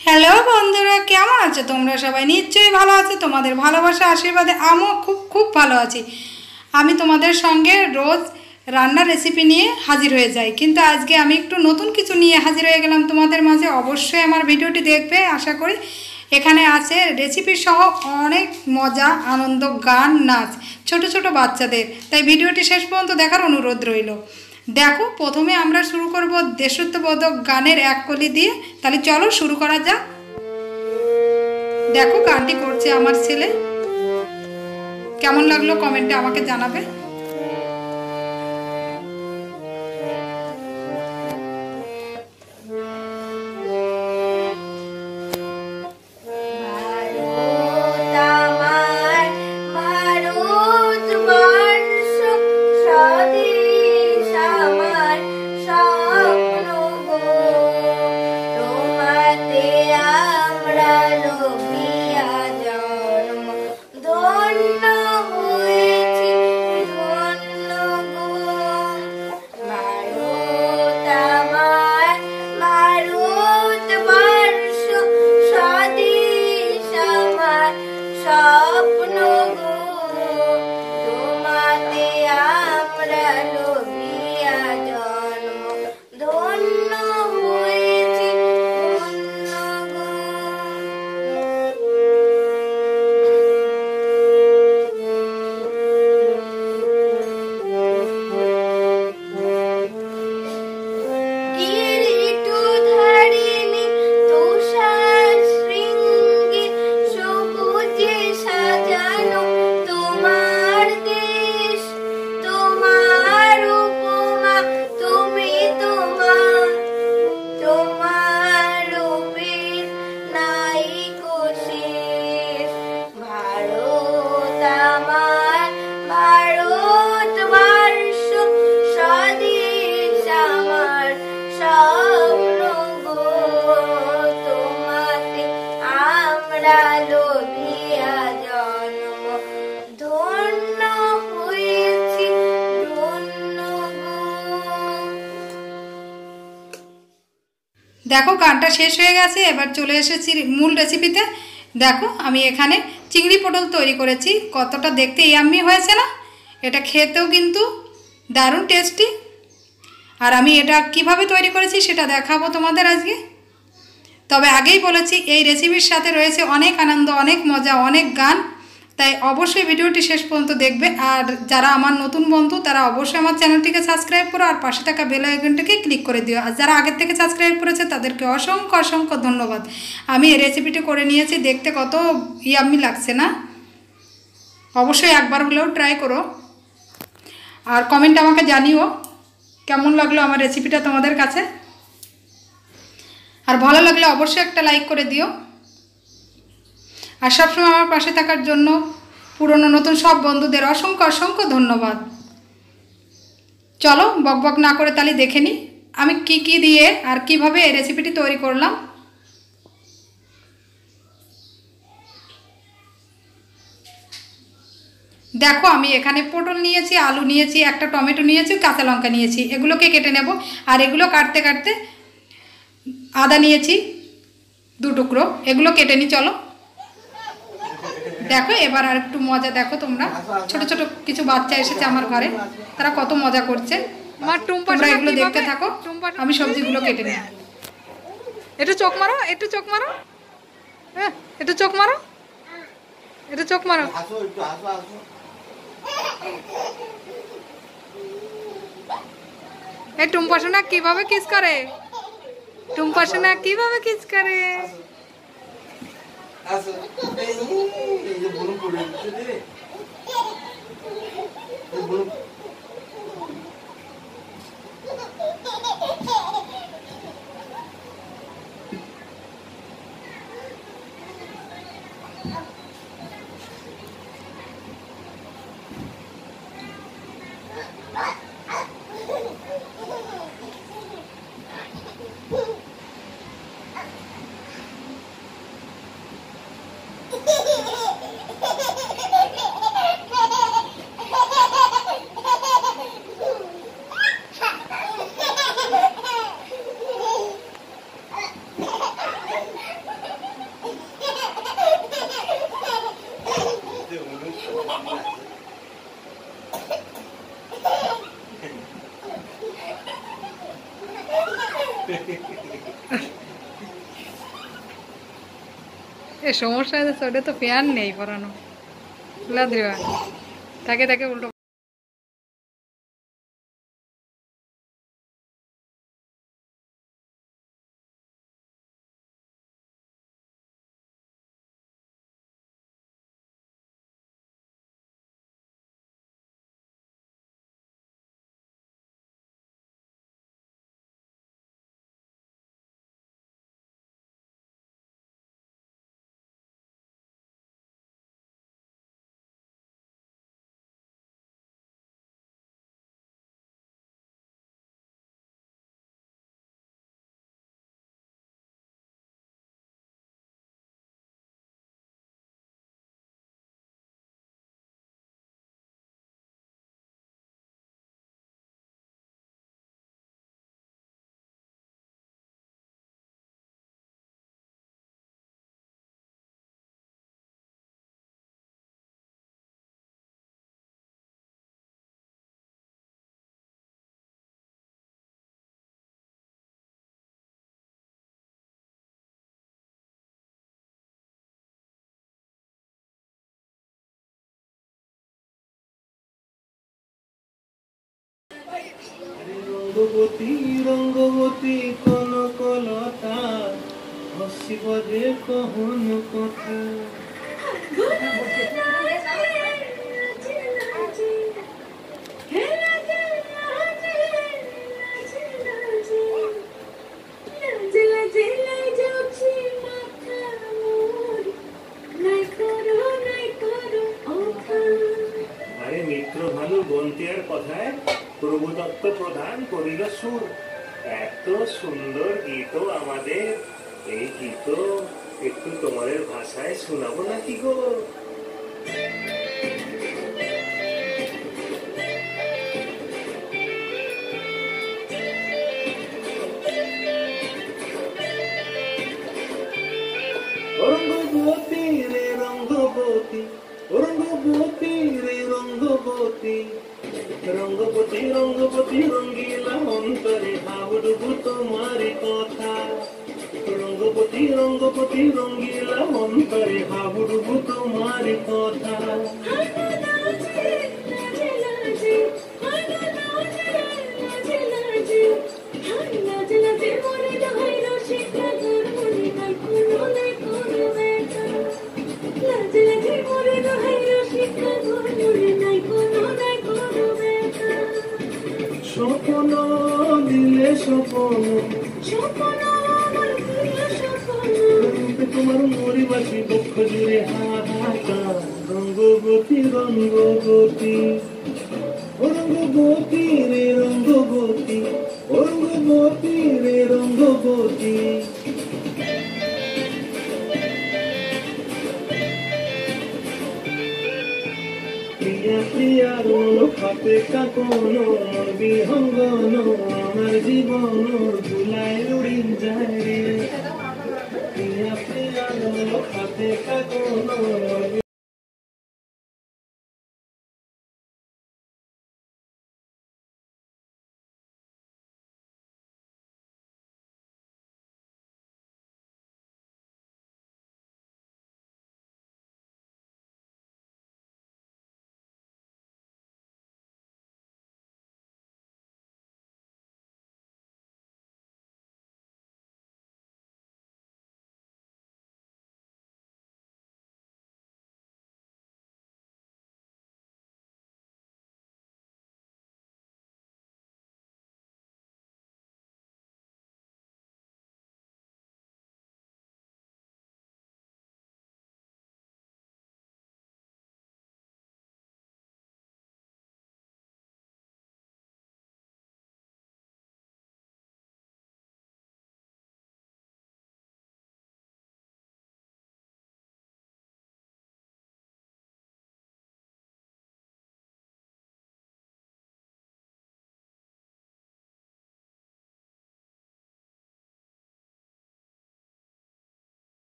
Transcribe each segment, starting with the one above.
Hello বন্ধুরা, কেমন আছো তোমরা? সবাই নিশ্চয়ই ভালো আছো। তোমাদের ভালোবাসা আশীর্বাদে আমিও খুব খুব ভালো আছি। আমি তোমাদের সঙ্গে রোজ রান্নার রেসিপি নিয়ে হাজির হয়ে যাই, কিন্তু আজকে আমি একটু নতুন কিছু নিয়ে হাজির হয়ে গেলাম তোমাদের মাঝে। অবশ্যই আমার ভিডিওটি দেখবে আশা করি। এখানে আছে রেসিপি সহ অনেক মজা, আনন্দ, গান, নাচ, ছোট ছোট বাচ্চাদের। তাই ভিডিওটি শেষ পর্যন্ত দেখার অনুরোধ রইল। দেখো, প্রথমে আমরা শুরু করব দেশাত্মবোধক গানের এক কলি দিয়ে। তাহলে চলো শুরু করা যাক। দেখো, গানটি করছে আমার ছেলে। কেমন লাগলো কমেন্টে আমাকে জানাবে। দেখো, গানটা শেষ হয়ে গেছে। এবার চলে এসেছি মূল রেসিপিতে। দেখো, আমি এখানে চিংড়ি পটল তৈরি করেছি। কতটা দেখতে ইয়াম্মি হয়েছে না? এটা খেতেও কিন্তু দারুণ টেস্টি। আর আমি এটা কিভাবে তৈরি করেছি সেটা দেখাবো তোমাদের আজকে। তবে আগেই বলেছি, এই রেসিপির সাথে রয়েছে অনেক আনন্দ, অনেক মজা, অনেক গান। তাই অবশ্যই ভিডিওটি শেষ পর্যন্ত দেখবে। আর যারা আমার নতুন বন্ধু তারা অবশ্যই আমার চ্যানেলটিকে সাবস্ক্রাইব করো আর পাশে থাকা বেল আইকনটিকে ক্লিক করে দিও। আর যারা আগের থেকে সাবস্ক্রাইব করেছে তাদেরকে অসংখ্য অসংখ্য ধন্যবাদ। আমি এই রেসিপিটি করে নিয়েছি, দেখতে কত ইয়াম্মি লাগছে না? অবশ্যই একবার হলেও ট্রাই করো আর কমেন্ট আমাকে জানিও কেমন লাগলো আমার রেসিপিটা তোমাদের কাছে। আর ভালো লাগলে অবশ্যই একটা লাইক করে দিও। আর সবসময় আমার পাশে থাকার জন্য পুরনো নতুন সব বন্ধুদের অসংখ্য অসংখ্য ধন্যবাদ। চলো বকবক না করে তাহলে দেখে নিই আমি কি কি দিয়ে আর কিভাবে এই রেসিপিটি তৈরি করলাম। দেখো, আমি এখানে পটল নিয়েছি, আলু নিয়েছি, একটা টমেটো নিয়েছি, কাঁচা লঙ্কা নিয়েছি। এগুলোকে কেটে নেব। আর এগুলো কাটতে কাটতে আদা নিয়েছি 2 টুকরো, এগুলো কেটে নিই। চলো দেখো, এবার আর একটু মজা দেখো তোমরা। ছোট ছোট কিছু বাচ্চা এসেছে আমার ঘরে, তারা কত মজা করছে। তোমরা এগুলো দেখতে থাকো, আমি সবজিগুলো কেটে নিই। একটু চোখ মারো, একটু চোখ মারো, হ্যাঁ একটু চোখ মারো, একটু চোখ মারো। এই টুম্পা সোনা কিভাবে কিস করে? টুম্পা সোনা কিভাবে কিস করে? এ সমস্যা আছে, ওটা তো ফ্যান নেই পরানো লাদ্রিবা তাকে তাকে উল্টো। রঙ্গবতী রঙ্গবতী কনকলতা হসিব যে কহন কথা। আরে মিত্র ভালু বন্তিয়ার কথায় প্রভুদত্ত প্রধান করিল সুর। এত সুন্দর গীত আমাদের, এই গীত একটু তোমাদের ভাষায় শোনাবো নাকি গো? রঙ্গবতী রে রঙ্গবতী, রঙ্গবতী রে রঙ্গবতী, রঙ্গবতী রঙ্গবতী রঙ্গিলা অন্তরে হাবুডুবু তোমারি কথা। রঙ্গবতী রঙ্গবতী রঙ্গিলা অন্তরে হাবুডুবু তোমারি কথা। স্বপ্ন দিলে স্বপ্ন, তোমার মরিবাসী বক্ষ জুড়ে হাহাকার। রঙ্গবতী রঙ্গবতী, রঙ্গবতী রে রঙ্গবতী, রঙ্গবতী রে রঙ্গবতী। প্রিয়া প্রিয়ার হাতে কাকন বিহঙ্গন, আমার জীবন ভুলায় উড়ি যায় রে। প্রিয়া প্রিয়ার হাতে কাকন।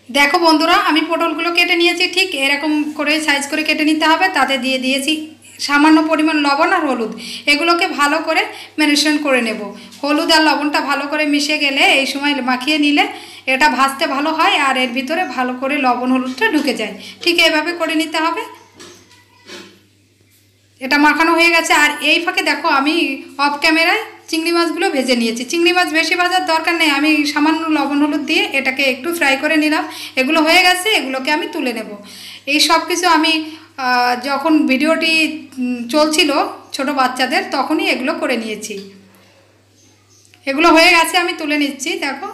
দেখো বন্ধুরা, আমি পটলগুলো কেটে নিয়েছি, ঠিক এরকম করে সাইজ করে কেটে নিতে হবে। তাতে দিয়ে দিয়েছি সামান্য পরিমাণ লবণ আর হলুদ। এগুলোকে ভালো করে ম্যারিনেশন করে নেব। হলুদ আর লবণটা ভালো করে মিশে গেলে এই সময় মাখিয়ে নিলে এটা ভাজতে ভালো হয় আর এর ভিতরে ভালো করে লবণ হলুদটা ঢুকে যায়। ঠিক এইভাবে করে নিতে হবে। এটা মাখানো হয়ে গেছে। আর এই ফাঁকে দেখো আমি অফ ক্যামেরায় চিংড়ি মাছগুলো ভেজে নিয়েছি। চিংড়ি মাছ বেশি ভাজার দরকার নেই, আমি সামান্য লবণ হলুদ দিয়ে এটাকে একটু ফ্রাই করে নিলাম। এগুলো হয়ে গেছে, এগুলোকে আমি তুলে নেব। এই সব কিছু আমি যখন ভিডিওটি চলছিল ছোট বাচ্চাদের, তখনই এগুলো করে নিয়েছি। এগুলো হয়ে গেছে, আমি তুলে নিচ্ছি। দেখো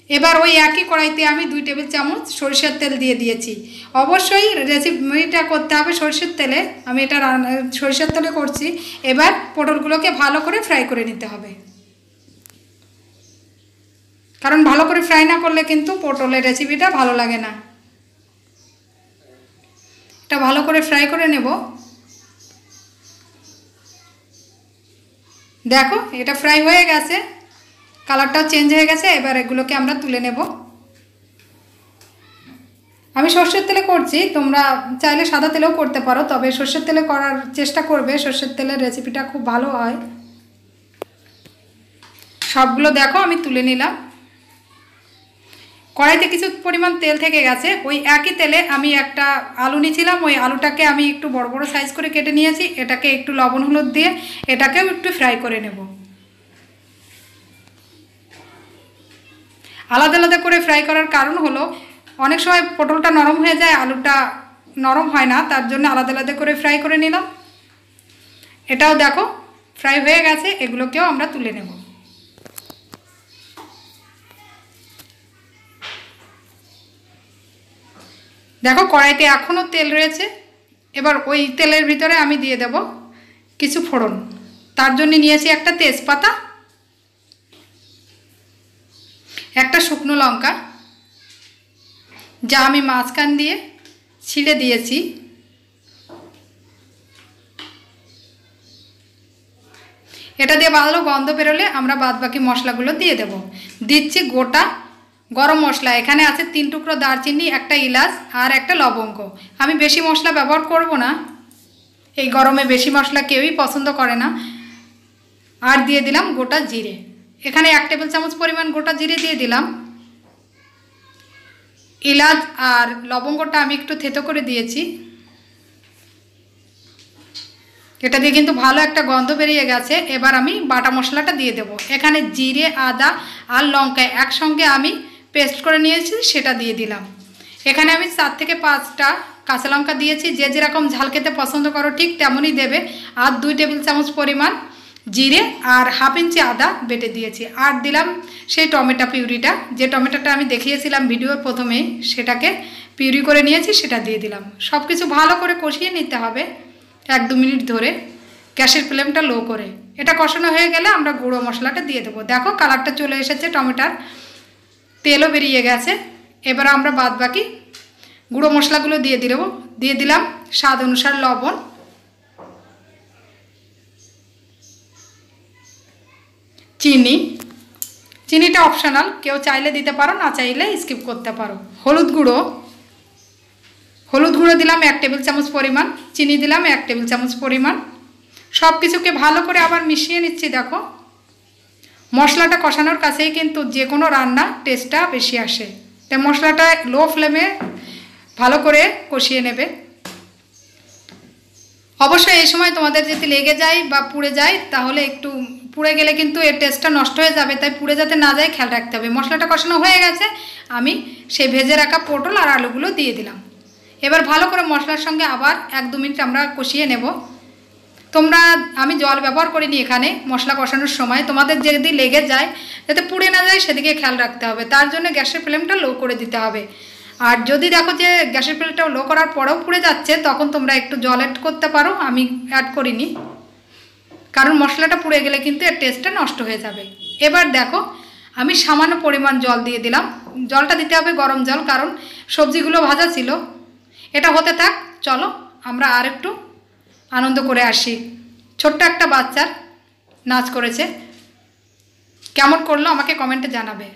এবার ওই একই কড়াইতে আমি 2 টেবিল চামচ সরিষার তেল দিয়ে দিয়েছি। অবশ্যই রেসিপিটা করতে হবে সরিষার তেলে, আমি এটা সরিষার তেলে করছি। এবার পটলগুলোকে ভালো করে ফ্রাই করে নিতে হবে, কারণ ভালো করে ফ্রাই না করলে কিন্তু পটলের রেসিপিটা ভালো লাগে না। এটা ভালো করে ফ্রাই করে নেব। দেখো এটা ফ্রাই হয়ে গেছে, কালারটাও চেঞ্জ হয়ে গেছে। এবার এগুলোকে আমরা তুলে নেব। আমি সরষের তেলে করছি, তোমরা চাইলে সাদা তেলেও করতে পারো, তবে সরষের তেলে করার চেষ্টা করবে, সরষের তেলের রেসিপিটা খুব ভালো হয়। সবগুলো দেখো আমি তুলে নিলাম। কড়াইতে কিছু পরিমাণ তেল থেকে গেছে। ওই একই তেলে আমি একটা আলু নিয়েছিলাম, ওই আলুটাকে আমি একটু বড় বড় সাইজ করে কেটে নিয়েছি। এটাকে একটু লবণ হলুদ দিয়ে এটাকেও একটু ফ্রাই করে নেব। আলাদা আলাদা করে ফ্রাই করার কারণ হলো অনেক সময় পটলটা নরম হয়ে যায়, আলুটা নরম হয় না, তার জন্য আলাদা আলাদা করে ফ্রাই করে নিলাম। এটাও দেখো ফ্রাই হয়ে গেছে, এগুলোকেও আমরা তুলে নেব। দেখো কড়াইতে এখনও তেল রয়েছে। এবার ওই তেলের ভিতরে আমি দিয়ে দেব কিছু ফোড়ন। তার জন্য নিয়েছি একটা তেজপাতা, একটা শুকনো লঙ্কা, যা আমি মাঝখান দিয়ে ছিঁড়ে দিয়েছি। এটা দিয়ে ভালো গন্ধ বেরোলে আমরা বাদবাকি মশলাগুলো দিয়ে দেব। দিচ্ছি গোটা গরম মশলা। এখানে আছে 3 টুকরো দারচিনি, একটা এলাচ আর একটা লবঙ্গ। আমি বেশি মশলা ব্যবহার করব না, এই গরমে বেশি মশলা কেউই পছন্দ করে না। আর দিয়ে দিলাম গোটা জিরে। এখানে 1 টেবিল চামচ পরিমাণ গোটা জিরে দিয়ে দিলাম। এলাচ আর লবঙ্গটা আমি একটু থেতো করে দিয়েছি। এটা দিয়ে কিন্তু ভালো একটা গন্ধ বেরিয়ে গেছে। এবার আমি বাটা মশলাটা দিয়ে দেব। এখানে জিরে, আদা আর লঙ্কা একসঙ্গে আমি পেস্ট করে নিয়েছি, সেটা দিয়ে দিলাম। এখানে আমি 4 থেকে 5টা কাঁচা লঙ্কা দিয়েছি। যে যেরকম ঝাল খেতে পছন্দ করো ঠিক তেমনই দেবে। আর 2 টেবিল চামচ পরিমাণ জিরে আর হাফ ইঞ্চি আদা বেটে দিয়েছি। আর দিলাম সেই টমেটো পিউরিটা, যে টমেটোটা আমি দেখিয়েছিলাম ভিডিওর প্রথমেই, সেটাকে পিউরি করে নিয়েছি, সেটা দিয়ে দিলাম। সব কিছু ভালো করে কষিয়ে নিতে হবে 1-2 মিনিট ধরে, গ্যাসের ফ্লেমটা লো করে। এটা কষানো হয়ে গেলে আমরা গুঁড়ো মশলাটা দিয়ে দেবো। দেখো কালারটা চলে এসেছে, টমেটোর তেলও বেরিয়ে গেছে। এবার আমরা বাদবাকি গুঁড়ো মশলাগুলো দিয়ে দিলাম স্বাদ অনুসার লবণ, চিনিটা অপশনাল, কেউ চাইলে দিতে পারো, না চাইলে স্কিপ করতে পারো। হলুদ গুঁড়ো দিলাম 1 টেবিল চামচ পরিমাণ, চিনি দিলাম 1 টেবিল চামচ পরিমাণ। সব কিছুকে ভালো করে আবার মিশিয়ে নিচ্ছি। দেখো মশলাটা কষানোর কাছেই কিন্তু যে কোনো রান্নার টেস্টটা বেশি আসে, তাই মশলাটা লো ফ্লেমে ভালো করে কষিয়ে নেবে। অবশ্যই এই সময় তোমাদের যদি লেগে যায় বা পুড়ে যায়, তাহলে একটু পুড়ে গেলে কিন্তু এর টেস্টটা নষ্ট হয়ে যাবে, তাই পুড়ে যাতে না যায় খেয়াল রাখতে হবে। মশলাটা কষানো হয়ে গেছে, আমি সেই ভেজে রাখা পটল আর আলুগুলো দিয়ে দিলাম। এবার ভালো করে মশলার সঙ্গে আবার 1-2 মিনিট আমরা কষিয়ে নেব। আমি জল ব্যবহার করিনি এখানে মশলা কষানোর সময়। তোমাদের যদি লেগে যায়, যাতে পুড়ে না যায় সেদিকে খেয়াল রাখতে হবে, তার জন্য গ্যাসের ফ্লেমটা লো করে দিতে হবে। আর যদি দেখো যে গ্যাসের ফ্লেমটা লো করার পরেও পুড়ে যাচ্ছে, তখন তোমরা একটু জল অ্যাড করতে পারো। আমি অ্যাড করিনি, কারণ মশলাটা পুড়ে গেলে কিন্তু এর টেস্টটা নষ্ট হয়ে যাবে। এবার দেখো আমি সামান্য পরিমাণ জল দিয়ে দিলাম। জলটা দিতে হবে গরম জল, কারণ সবজিগুলো ভাজা ছিল। এটা হতে থাক, চলো আমরা আর একটু আনন্দ করে আসি। ছোট্ট একটা বাচ্চার নাচ করেছে, কেমন করলো আমাকে কমেন্টে জানাবে।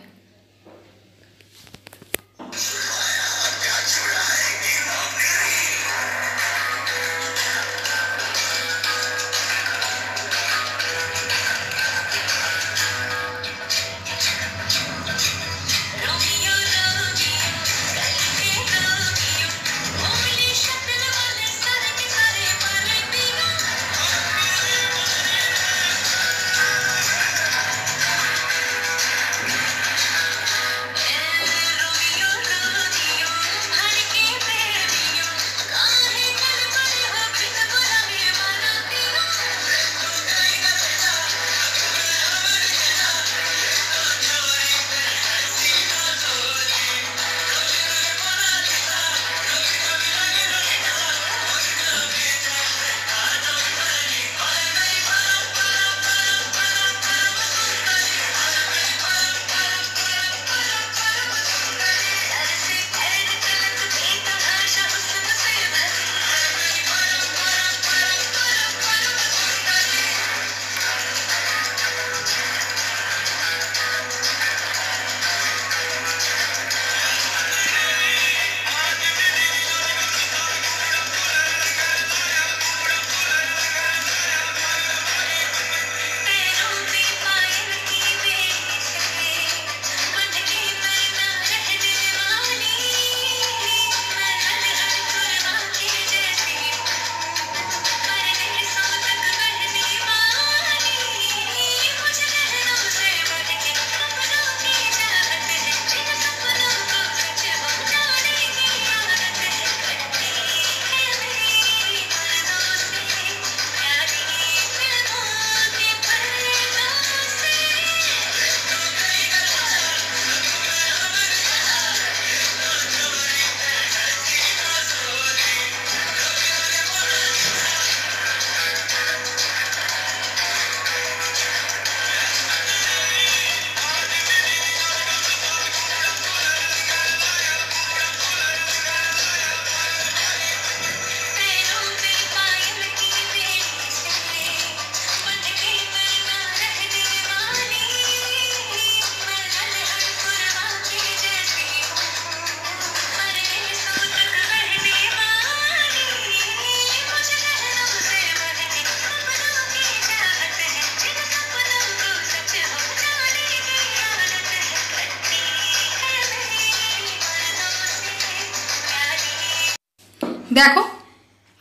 দেখো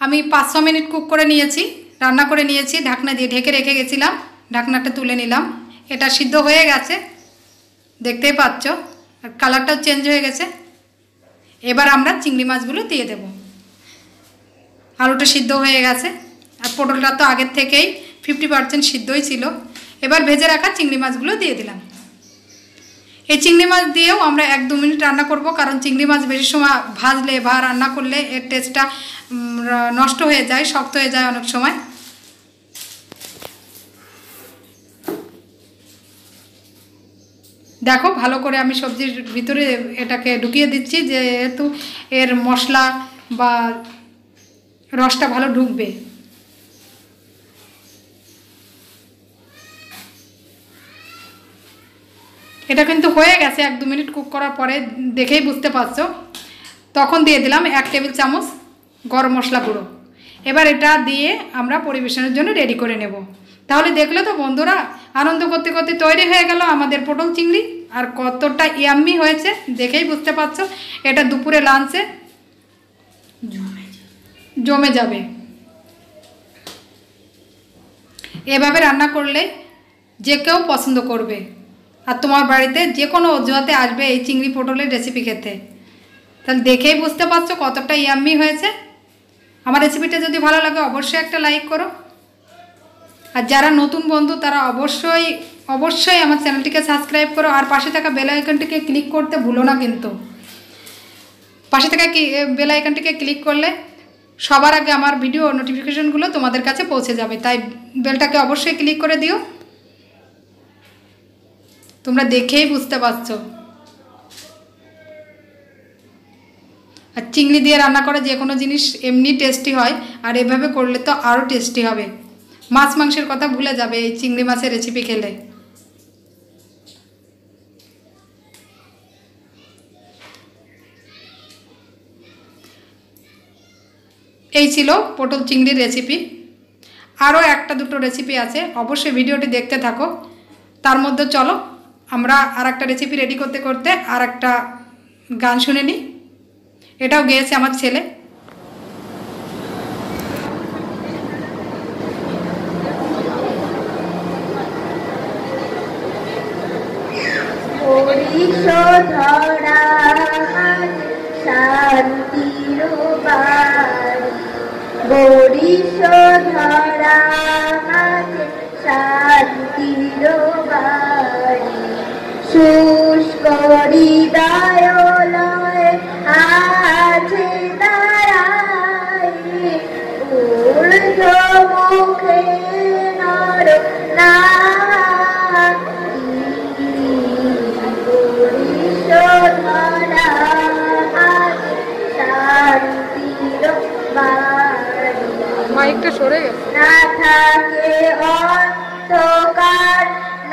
আমি 5-6 মিনিট কুক করে নিয়েছি, রান্না করে নিয়েছি, ঢাকনা দিয়ে ঢেকে রেখে গেছিলাম। ঢাকনাটা তুলে নিলাম, এটা সিদ্ধ হয়ে গেছে, দেখতেই পাচ্ছ, আর কালারটাও চেঞ্জ হয়ে গেছে। এবার আমরা চিংড়ি মাছগুলো দিয়ে দেব। আলুটা সিদ্ধ হয়ে গেছে, আর পটলটা তো আগের থেকেই 50% সিদ্ধই ছিল। এবার ভেজে রাখা চিংড়ি মাছগুলো দিয়ে দিলাম। এই চিংড়ি মাছ দিয়েও আমরা 1-2 মিনিট রান্না করব, কারণ চিংড়ি মাছ বেশি সময় ভাজলে বা রান্না করলে এর টেস্টটা নষ্ট হয়ে যায়, শক্ত হয়ে যায় অনেক সময়। দেখো ভালো করে আমি সবজির ভিতরে এটাকে ঢুকিয়ে দিচ্ছি, যেহেতু এর মশলা বা রসটা ভালো ঢুকবে। এটা কিন্তু হয়ে গেছে 1-2 মিনিট কুক করার পরে, দেখেই বুঝতে পারছো। তখন দিয়ে দিলাম 1 টেবিল চামচ গরম মশলা গুঁড়ো। এবার এটা দিয়ে আমরা পরিবেশনের জন্য রেডি করে নেব। তাহলে দেখলে তো বন্ধুরা, আনন্দ করতে করতে তৈরি হয়ে গেল আমাদের পটল চিংড়ি, আর কতটা ইয়াম্মি হয়েছে দেখেই বুঝতে পারছো। এটা দুপুরে লাঞ্চে জমে যাবে। এভাবে রান্না করলে যে কেউ পছন্দ করবে, আর তোমার বাড়িতে যে কোনো অজুহাতে আসবে এই চিংড়ি পটলের রেসিপি খেতে। তাহলে দেখেই বুঝতে পারছো কতটা ইয়াম্মি হয়েছে। আমার রেসিপিটা যদি ভালো লাগে অবশ্যই একটা লাইক করো, আর যারা নতুন বন্ধু তারা অবশ্যই আমার চ্যানেলটিকে সাবস্ক্রাইব করো, আর পাশে থাকা বেল আইকনটিকে ক্লিক করতে ভুলো না। কিন্তু পাশে থাকা বেল আইকনটিকে ক্লিক করলে সবার আগে আমার ভিডিও নোটিফিকেশনগুলো তোমাদের কাছে পৌঁছে যাবে, তাই বেলটাকে অবশ্যই ক্লিক করে দিও। তোমরা দেখেই বুঝতে পারছো। আর চিংড়ি দিয়ে রান্না করে যে কোনো জিনিস এমনি টেস্টি হয়, আর এভাবে করলে তো আরও টেস্টি হবে। মাছ মাংসের কথা ভুলে যাবে এই চিংড়ি মাছের রেসিপি খেলে। এই ছিল পটল চিংড়ির রেসিপি। আরও 1-2টো রেসিপি আছে, অবশ্যই ভিডিওটি দেখতে থাকো। তার মধ্যে চলো আমরা আর একটা রেসিপি রেডি করতে করতে আর একটা গান শুনে নিই। এটাও গেয়েছে আমার ছেলে। শুষ্ক হৃদয় আছে দাঁড়াই, ঊর্ধ্ব মুখে নর ধরা শান্তির বাড়ি। মাইকটা সরে গেছে। না থাকে অন্ধকার,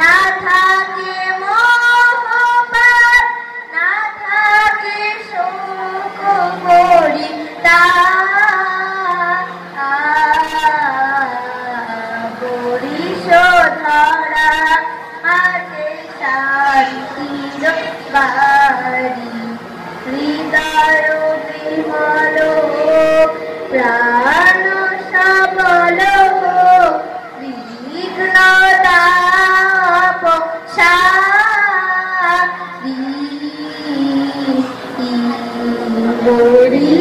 না থাকে মোহপাত, না থাকে শোক বরিশধরা আছে শান্তির বাড়ি। হৃদয় বিমল প্রাণ সবল, বিঘ্ন তাপ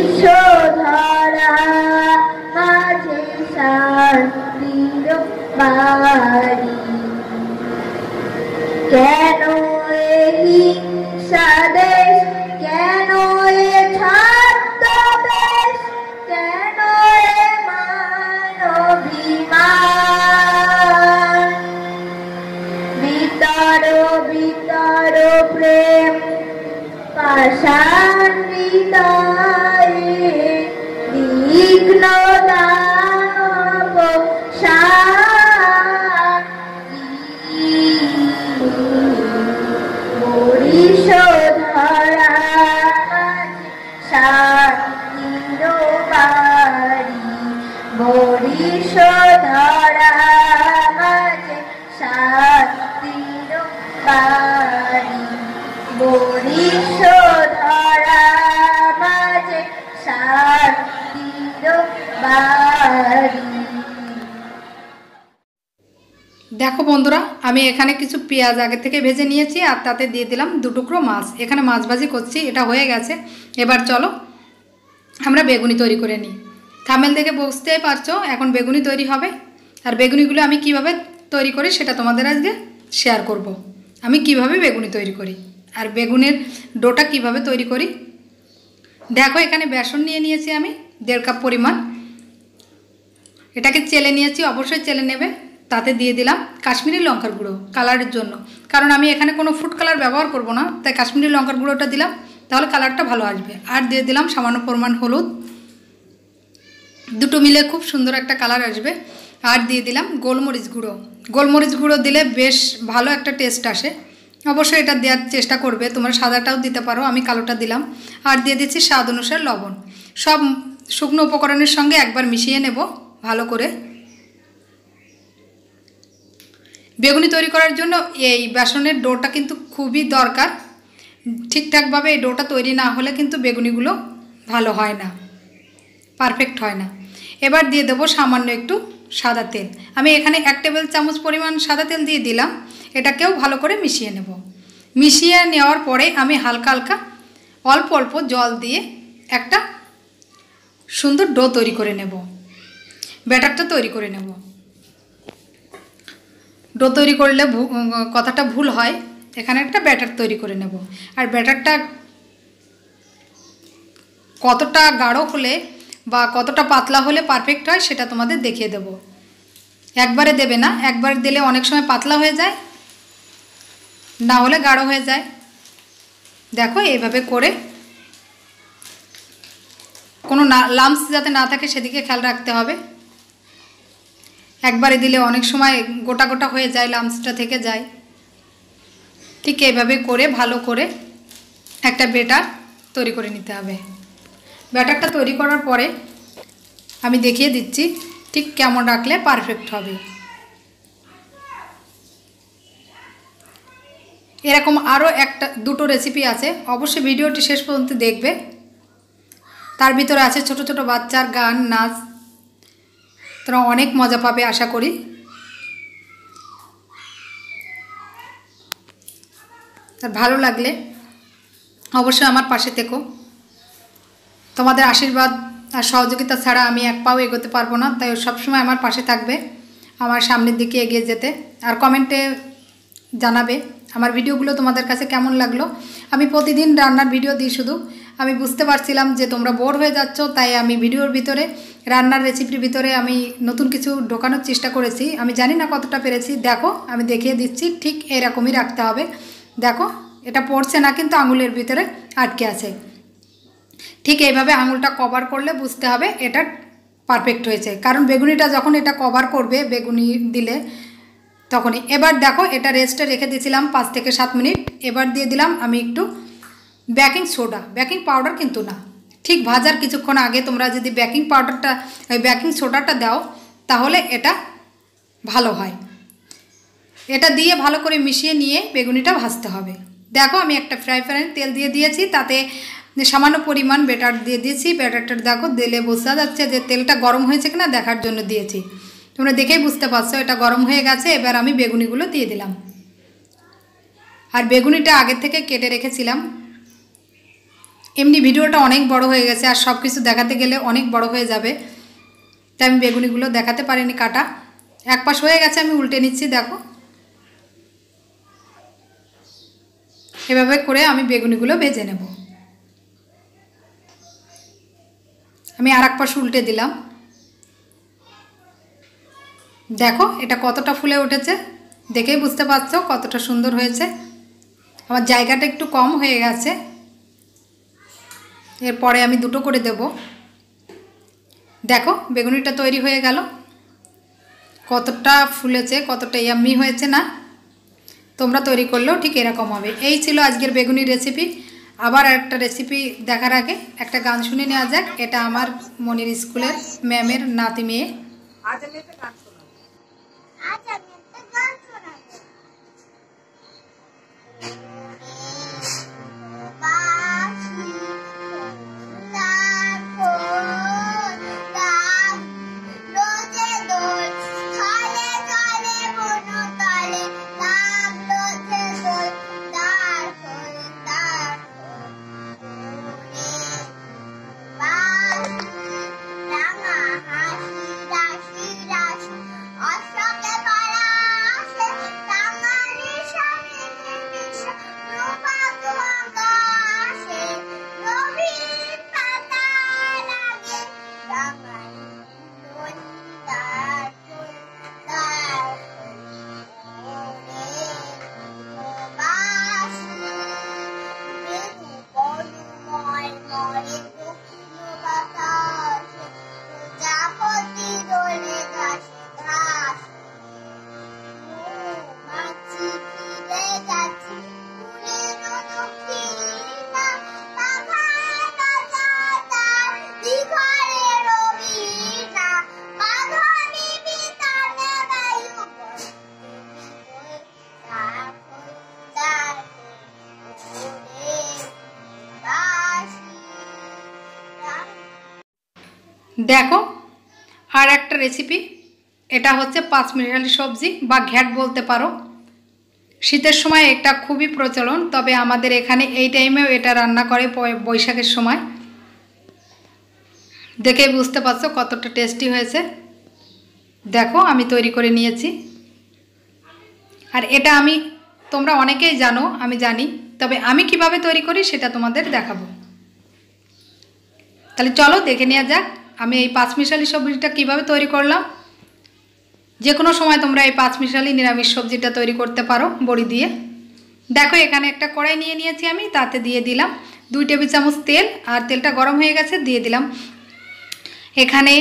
বরিশধরা মাঝে শান্তির বাড়ি। কেন হিংসা দেশ, কেন ছদ্মবেশ, কেন মানবিমান, বিতর বিতর প্রেম পাষাণ হৃদয়ে, বিঘ্ন দানব বরিশধরা শান্তির বাড়ি। বরিশধরা মাঝে শান্তির বাড়ি। বরিশধরা মাঝে শান্তি বাড়ি। দেখো বন্ধুরা, আমি এখানে কিছু পেঁয়াজ আগে থেকে ভেজে নিয়েছি আর তাতে দিয়ে দিলাম 2 টুকরো মাছ। এখানে মাছ ভাজি করছি, এটা হয়ে গেছে। এবার চলো আমরা বেগুনি তৈরি করে নিই। থামেল দেখে বুঝতেই পারছো এখন বেগুনি তৈরি হবে। আর বেগুনিগুলো আমি কিভাবে তৈরি করি সেটা তোমাদের আজকে শেয়ার করব। আমি কিভাবে বেগুনি তৈরি করি আর বেগুনের ডোটা কিভাবে তৈরি করি। দেখো এখানে বেসন নিয়ে নিয়েছি আমি 1.5 কাপ পরিমাণ। এটাকে চেলে নিয়েছি, অবশ্যই চেলে নেবে। তাতে দিয়ে দিলাম কাশ্মীরি লঙ্কার গুঁড়ো কালারের জন্য, কারণ আমি এখানে কোনো ফুড কালার ব্যবহার করব না, তাই কাশ্মীরি লঙ্কার গুঁড়োটা দিলাম, তাহলে কালারটা ভালো আসবে। আর দিয়ে দিলাম সামান্য পরিমাণ হলুদ, দুটো মিলে খুব সুন্দর একটা কালার আসবে। আর দিয়ে দিলাম গোলমরিচ গুঁড়ো। গোলমরিচ গুঁড়ো দিলে বেশ ভালো একটা টেস্ট আসে, অবশ্যই এটা দেওয়ার চেষ্টা করবে। তোমরা সাদাটাও দিতে পারো, আমি কালোটা দিলাম। আর দিয়ে দিচ্ছি স্বাদ অনুসারে লবণ। সব শুকনো উপকরণের সঙ্গে একবার মিশিয়ে নেব ভালো করে। বেগুনি তৈরি করার জন্য এই বেসনের ডোটা কিন্তু খুবই দরকার। ঠিকঠাকভাবে এই ডোটা তৈরি না হলে কিন্তু বেগুনিগুলো ভালো হয় না, পারফেক্ট হয় না। এবার দিয়ে দেবো সামান্য একটু সাদা তেল। আমি এখানে 1 টেবিল চামচ পরিমাণ সাদা তেল দিয়ে দিলাম। এটাকেও ভালো করে মিশিয়ে নেব। মিশিয়ে নেওয়ার পরে আমি হালকা হালকা অল্প অল্প জল দিয়ে একটা সুন্দর ডো তৈরি করে নেব, ব্যাটারটা তৈরি করে নেব। ডো তৈরি করলে কথাটা ভুল হয়, এখানে একটা ব্যাটার তৈরি করে নেব। আর ব্যাটারটা কতটা গাঢ় হলে বা কতটা পাতলা হলে পারফেক্ট হয় সেটা তোমাদের দেখিয়ে দেব। একবারে দেবে না, একবার দিলে অনেক সময় পাতলা হয়ে যায়, না হলে গাঢ় হয়ে যায়। দেখো এইভাবে করে কোনো লাম্পস যাতে না থাকে সেদিকে খেয়াল রাখতে হবে। একবারে দিলে অনেক সময় গোটা গোটা হয়ে যায়, লাম্পসটা থেকে যায়। ঠিক এইভাবে করে ভালো করে একটা ব্যাটার তৈরি করে নিতে হবে। ব্যাটারটা তৈরি করার পরে আমি দেখিয়ে দিচ্ছি ঠিক কেমন রাখলে পারফেক্ট হবে। এরকম আরও দুটো রেসিপি আছে, অবশ্যই ভিডিওটি শেষ পর্যন্ত দেখবে। তার ভিতরে আছে ছোট ছোট বাচ্চার গান নাচ, তোমরা অনেক মজা পাবে আশা করি। আর ভালো লাগলে অবশ্যই আমার পাশে থেকো। তোমাদের আশীর্বাদ আর সহযোগিতা ছাড়া আমি এক পাও এগোতে পারবো না, তাই সবসময় আমার পাশে থাকবে আমার সামনের দিকে এগিয়ে যেতে। আর কমেন্টে জানাবে আমার ভিডিওগুলো তোমাদের কাছে কেমন লাগলো। আমি প্রতিদিন রান্নার ভিডিও দিই, শুধু আমি বুঝতে পারছিলাম যে তোমরা বোর হয়ে যাচ্ছ, তাই আমি ভিডিওর ভিতরে রান্নার রেসিপির ভিতরে আমি নতুন কিছু ঢোকানোর চেষ্টা করেছি। আমি জানি না কতটা পেরেছি, দেখো আমি দেখিয়ে দিচ্ছি। ঠিক এরকমই রাখতে হবে। দেখো এটা পড়ছে না, কিন্তু আঙুলের ভিতরে আটকে আছে। ঠিক এইভাবে আঙুলটা কভার করলে বুঝতে হবে এটা পারফেক্ট হয়েছে, কারণ বেগুনিটা যখন এটা কভার করবে বেগুনি দিলে তখনই। এবার দেখো এটা রেস্টে রেখে দিয়েছিলাম 5 থেকে 7 মিনিট। এবার দিয়ে দিলাম আমি একটু বেকিং সোডা, বেকিং পাউডার কিন্তু না। ঠিক ভাজার কিছুক্ষণ আগে তোমরা যদি বেকিং সোডাটা দাও তাহলে এটা ভালো হয়। এটা দিয়ে ভালো করে মিশিয়ে নিয়ে বেগুনিটা ভাজতে হবে। দেখো আমি একটা ফ্রাই প্যানে তেল দিয়ে দিয়েছি, তাতে সামান্য পরিমাণ ব্যাটার দিয়ে দিয়েছি। ব্যাটারটা দেখো দিলে বোঝা যাচ্ছে যে তেলটা গরম হয়েছে কিনা দেখার জন্য দিয়েছি। তোমরা দেখেই বুঝতে পারছো এটা গরম হয়ে গেছে। এবার আমি বেগুনিগুলো দিয়ে দিলাম। আর বেগুনিটা আগে থেকে কেটে রেখেছিলাম। এমনি ভিডিওটা অনেক বড় হয়ে গেছে আর সব কিছু দেখাতে গেলে অনেক বড় হয়ে যাবে, তাই আমি বেগুনিগুলো দেখাতে পারিনি কাটা। এক পাশ হয়ে গেছে, আমি উল্টে নিচ্ছি। দেখো এভাবে করে আমি বেগুনিগুলো ভেজে নেব। আমি আর এক পাশ উল্টে দিলাম। দেখো এটা কতটা ফুলে উঠেছে, দেখেই বুঝতে পারছো কতটা সুন্দর হয়েছে। আমার জায়গাটা একটু কম হয়ে গেছে, এরপরে আমি 2টো করে দেব। দেখো বেগুনিটা তৈরি হয়ে গেল, কতটা ফুলেছে, কতটা ইয়াম্মি হয়েছে না। তোমরা তৈরি করলেও ঠিক এরকম হবে। এই ছিল আজকের বেগুনির রেসিপি। আবার একটা রেসিপি দেখার আগে একটা গান শুনে নেওয়া যাক। এটা আমার মনির স্কুলের ম্যামের নাতি মেয়ে। আজ আমি একটা গান শোনাবো। বাঁশি লাখো দেখো আর একটা রেসিপি, এটা হচ্ছে পাঁচমিশালি সবজি বা ঘ্যাট বলতে পারো। শীতের সময় এটা খুবই প্রচলন, তবে আমাদের এখানে এই টাইমেও এটা রান্না করে বৈশাখের সময়। দেখে বুঝতে পারছো কতটা টেস্টি হয়েছে। দেখো আমি তৈরি করে নিয়েছি, আর এটা তোমরা অনেকেই জানো, আমি জানি, তবে আমি কিভাবে তৈরি করি সেটা তোমাদের দেখাবো। তাহলে চলো দেখে নেওয়া যাক আমি এই পাঁচমিশালি সবজিটা কিভাবে তৈরি করলাম। যে কোনো সময় তোমরা এই পাঁচমিশালি নিরামিষ সবজিটা তৈরি করতে পারো বড়ি দিয়ে। দেখো এখানে একটা কড়াই নিয়ে নিয়েছি আমি, তাতে দিয়ে দিলাম 2 টেবিল চামচ তেল, আর তেলটা গরম হয়ে গেছে, দিয়ে দিলাম এখানে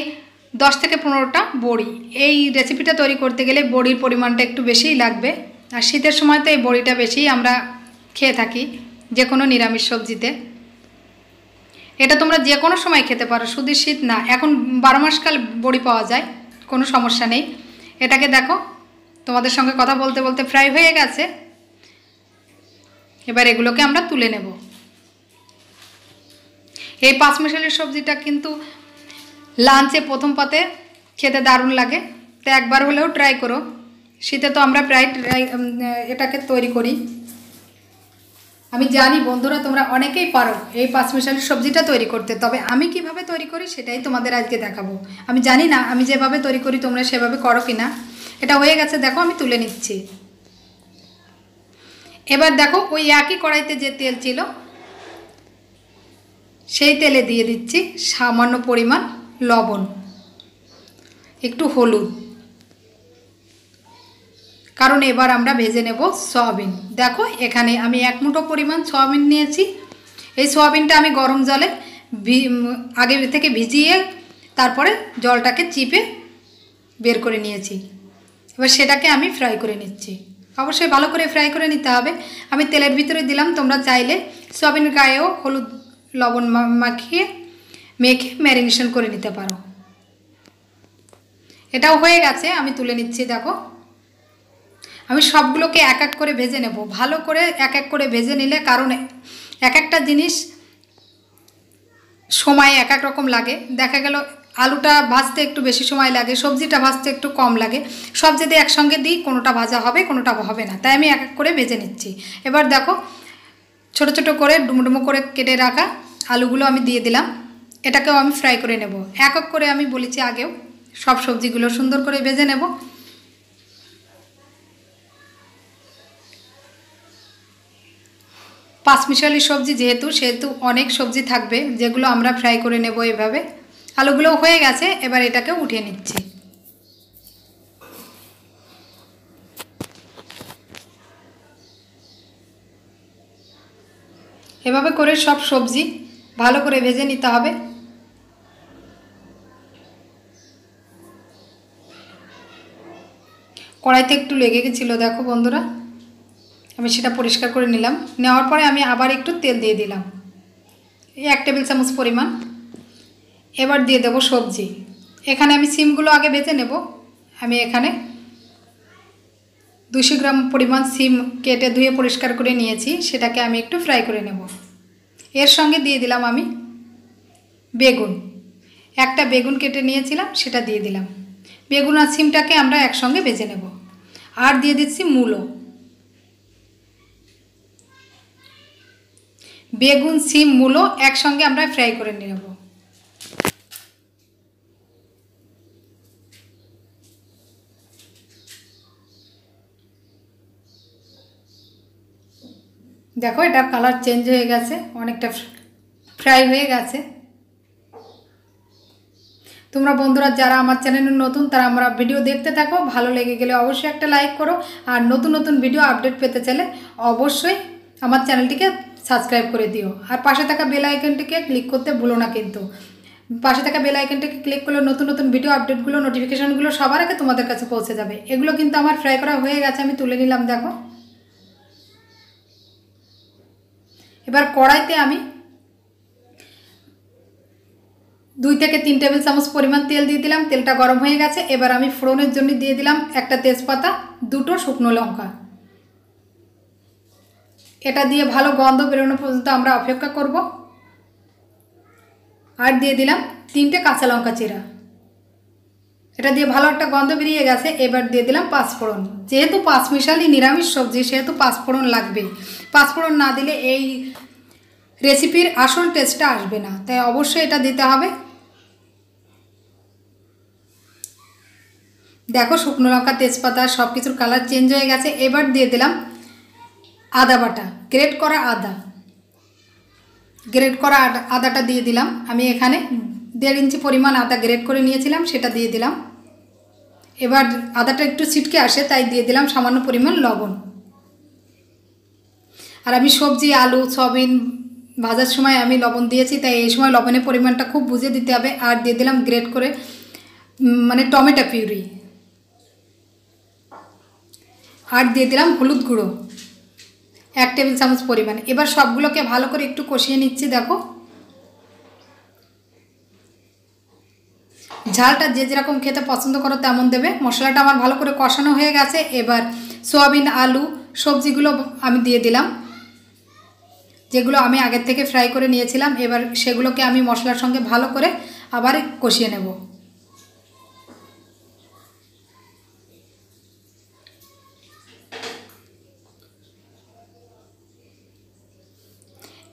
10 থেকে 15টা বড়ি। এই রেসিপিটা তৈরি করতে গেলে বড়ির পরিমাণটা একটু বেশিই লাগবে, আর শীতের সময় তো এই বড়িটা বেশি আমরা খেয়ে থাকি যে কোনো নিরামিষ সবজিতে। এটা তোমরা যে কোনো সময় খেতে পারো, শুধু শীত না, এখন 12 মাসকাল বড়ি পাওয়া যায়, কোনো সমস্যা নেই। এটাকে দেখো তোমাদের সঙ্গে কথা বলতে বলতে ফ্রাই হয়ে গেছে। এবার এগুলোকে আমরা তুলে নেব। এই পাঁচমিশালি সবজিটা কিন্তু লাঞ্চে প্রথম পাতে খেতে দারুণ লাগে, তো একবার হলেও ট্রাই করো। শীতে তো আমরা প্রায় এটাকে তৈরি করি। আমি জানি বন্ধুরা তোমরা অনেকেই পারো এই পাঁচমিশালি সবজিটা তৈরি করতে, তবে আমি কিভাবে তৈরি করি সেটাই তোমাদের আজকে দেখাবো। আমি জানি না আমি যেভাবে তৈরি করি তোমরা সেভাবে করো কিনা। এটা হয়ে গেছে, দেখো আমি তুলে নিচ্ছি। এবার দেখো ওই একই কড়াইতে যে তেল ছিল সেই তেলে দিয়ে দিচ্ছি সামান্য পরিমাণ লবণ, একটু হলুদ, কারণ এবার আমরা ভেজে নেব সয়াবিন। দেখো এখানে আমি 1 মুঠো পরিমাণ সয়াবিন নিয়েছি। এই সয়াবিনটা আমি গরম জলে আগে থেকে ভিজিয়ে তারপরে জলটাকে চিপে বের করে নিয়েছি। এবার সেটাকে আমি ফ্রাই করে নিচ্ছি। অবশ্যই ভালো করে ফ্রাই করে নিতে হবে। আমি তেলের ভিতরে দিলাম, তোমরা চাইলে সয়াবিনের গায়েও হলুদ লবণ মেখে ম্যারিনেশন করে নিতে পারো। এটাও হয়ে গেছে, আমি তুলে নিচ্ছি। দেখো আমি সবগুলোকে এক এক করে ভেজে নেব, ভালো করে এক এক করে ভেজে নিলে, কারণ এক একটা জিনিস সময় এক এক রকম লাগে। দেখা গেল আলুটা ভাজতে একটু বেশি সময় লাগে, সবজিটা ভাজতে একটু কম লাগে। সব যদি একসঙ্গে দিই কোনোটা ভাজা হবে কোনোটা হবে না, তাই আমি এক এক করে ভেজে নিচ্ছি। এবার দেখো ছোট ছোট করে ডুমো করে কেটে রাখা আলুগুলো আমি দিয়ে দিলাম। এটাকেও আমি ফ্রাই করে নেব এক এক করে। আমি বলেছি আগেও সব সবজিগুলো সুন্দর করে ভেজে নেব। পাঁচমিশালি সবজি সেহেতু অনেক সবজি থাকবে যেগুলো আমরা ফ্রাই করে নেব এভাবে। আলুগুলো হয়ে গেছে, এবার এটাকে উঠিয়ে নিচ্ছি। এভাবে করে সব সবজি ভালো করে ভেজে নিতে হবে। কড়াইতে একটু লেগে গেছিলো, দেখো বন্ধুরা, আমি সেটা পরিষ্কার করে নিলাম। নেওয়ার পরে আমি আবার একটু তেল দিয়ে দিলাম, এই 1 টেবিল চামচ পরিমাণ। এবার দিয়ে দেবো সবজি। এখানে আমি সিমগুলো আগে ভেজে নেব। আমি এখানে 200 গ্রাম পরিমাণ সিম কেটে ধুয়ে পরিষ্কার করে নিয়েছি, সেটাকে আমি একটু ফ্রাই করে নেব। এর সঙ্গে দিয়ে দিলাম আমি বেগুন, একটা বেগুন কেটে নিয়েছিলাম সেটা দিয়ে দিলাম। বেগুন আর সিমটাকে আমরা একসঙ্গে ভেজে নেব। আর দিয়ে দিচ্ছি মূলো। বেগুন সিম মূলো একসঙ্গে আমরা ফ্রাই করে নেব। দেখো এটা কালার চেঞ্জ হয়ে গেছে, অনেকটা ফ্রাই হয়ে গেছে। তোমরা বন্ধুরা যারা আমার চ্যানেলে নতুন তারা আমরা ভিডিও দেখতে থাকো, ভালো লেগে গেলে অবশ্যই একটা লাইক করো। আর নতুন নতুন ভিডিও আপডেট পেতে চাইলে অবশ্যই আমার চ্যানেলটিকে সাবস্ক্রাইব করে দিও। আর পাশে থাকা বেল আইকনটিকে ক্লিক করতে ভুলো না, কিন্তু পাশে থাকা বেল আইকনটিকে ক্লিক করলে নতুন নতুন ভিডিও আপডেটগুলো নোটিফিকেশানগুলো সবার আগে তোমাদের কাছে পৌঁছে যাবে। এগুলো কিন্তু আমার ফ্রাই করা হয়ে গেছে, আমি তুলে নিলাম। দেখো এবার কড়াইতে আমি 2 থেকে 3 টেবিল চামচ পরিমাণ তেল দিয়ে দিলাম। তেলটা গরম হয়ে গেছে, এবার আমি ফোড়নের জন্য দিয়ে দিলাম একটা তেজপাতা, 2টো শুকনো লঙ্কা। এটা দিয়ে ভালো গন্ধ বেরোনো পর্যন্ত আমরা অপেক্ষা করব। আর দিয়ে দিলাম 3টে কাঁচা লঙ্কা চিরা। এটা দিয়ে ভালো একটা গন্ধ বেরিয়ে গেছে। এবার দিয়ে দিলাম পাঁচফোড়ন। যেহেতু পাঁচমিশালি নিরামিষ সবজি সেহেতু পাঁচফোড়ন লাগবে। পাঁচফোড়ন না দিলে এই রেসিপির আসল টেস্টটা আসবে না, তাই অবশ্যই এটা দিতে হবে। দেখো শুকনো লঙ্কা, তেজপাতা সব কিছুর কালার চেঞ্জ হয়ে গেছে। এবার দিয়ে দিলাম আদা বাটা, গ্রেট করা আদা। গ্রেট করা আদাটা দিয়ে দিলাম। আমি এখানে 1.5 ইঞ্চি পরিমাণ আদা গ্রেট করে নিয়েছিলাম, সেটা দিয়ে দিলাম। এবার আদাটা একটু ছিটকে আসে তাই দিয়ে দিলাম সামান্য পরিমাণ লবণ। আর আমি সবজি আলু সয়াবিন ভাজার সময় আমি লবণ দিয়েছি, তাই এই সময় লবণের পরিমাণটা খুব বুঝে দিতে হবে। আর দিয়ে দিলাম গ্রেট করে মানে টমেটো পিউরি। আর দিয়ে দিলাম হলুদ গুঁড়ো 1 টেবিল চামচ পরিমাণ। এবার সবগুলোকে ভালো করে একটু কষিয়ে নিচ্ছি। দেখো ঝালটা যে যেরকম খেতে পছন্দ করো তেমন দেবে। মশলাটা আমার ভালো করে কষানো হয়ে গেছে। এবার সয়াবিন আলু সবজিগুলো আমি দিয়ে দিলাম, যেগুলো আমি আগের থেকে ফ্রাই করে নিয়েছিলাম। এবার সেগুলোকে আমি মশলার সঙ্গে ভালো করে আবার কষিয়ে নেব।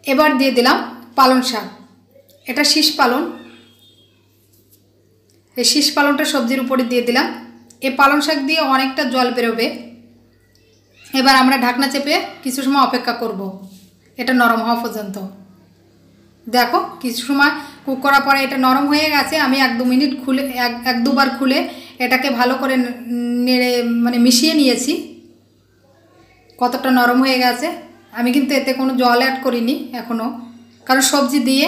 এবার দিয়ে দিলাম পালং শাক। এটা শীষ পালং। এই শীষ পালংটা সবজির উপরে দিয়ে দিলাম। এই পালং শাক দিয়ে অনেকটা জল বেরোবে। এবার আমরা ঢাকনা চেপে কিছু সময় অপেক্ষা করব এটা নরম হওয়া পর্যন্ত। দেখো কিছু সময় কুক করার পরে এটা নরম হয়ে গেছে। আমি 1-2 মিনিট খুলে 1-2 বার খুলে এটাকে ভালো করে নেড়ে মানে মিশিয়ে নিয়েছি। কতটা নরম হয়ে গেছে। আমি কিন্তু এতে কোনো জল অ্যাড করিনি এখনও, কারণ সবজি দিয়ে